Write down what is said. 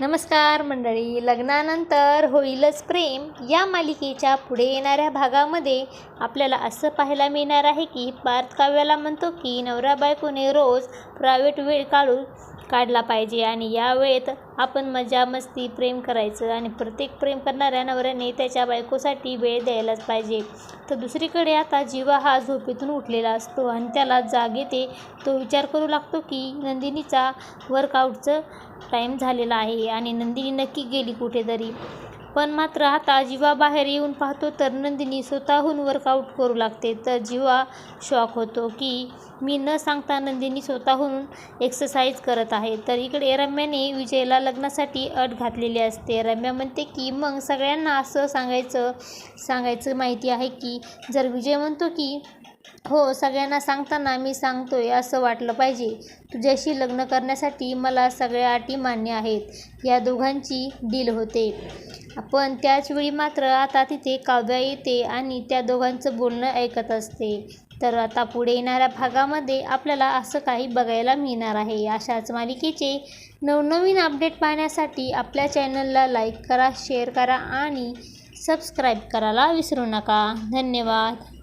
नमस्कार मंडळी. लग्नानंतर होईलच प्रेम या मालिकेच्या पुढे येणाऱ्या भागामध्ये आपल्याला असं पाहायला मिळणार आहे की पार्थ काव्याला म्हणतो की नवरा बायकोने रोज प्रायव्हेट वेळ काढला पाहिजे आणि या वेळेत आपण मजा मस्ती प्रेम करायचं आणि प्रत्येक प्रेम करणाऱ्या नवऱ्याने त्याच्या बायकोसाठी वेळ द्यायलाच पाहिजे. तर दुसरीकडे आता जीवा हा झोपेतून उठलेला असतो आणि त्याला जाग येते. तो विचार करू लागतो की नंदिनीचा वर्कआउटचं टाईम झालेला आहे आणि नंदिनी नक्की गेली कुठेतरी. पण मात्र आता जीवा बाहेर येऊन पाहतो तर नंदिनी स्वतःहून वर्कआउट करू लागते. तर जीवा शॉक होतो की मी न सांगता नंदिनी स्वतःहून एक्सरसाइज करत आहे. तर इकडे रम्याने विजयला लग्नासाठी अट घातलेली असते. रम्या म्हणते की मग सगळ्यांना असं सांगायचं माहिती आहे की जर विजय म्हणतो की हो सगळ्यांना सांगताना मी सांगतोय असं वाटलं पाहिजे. तुझ्याशी लग्न करण्यासाठी मला सगळ्या अटी मान्य आहेत. या दोघांची डील होते. पण त्याचवेळी मात्र आता तिथे काव्या येते आणि त्या दोघांचं बोलणं ऐकत असते. तर आता पुढे येणाऱ्या भागामध्ये आपल्याला असं काही बघायला मिळणार आहे. अशाच मालिकेचे नवनवीन अपडेट पाहण्यासाठी आपल्या चॅनलला लाईक करा, शेअर करा आणि सबस्क्राईब करायला विसरू नका. धन्यवाद.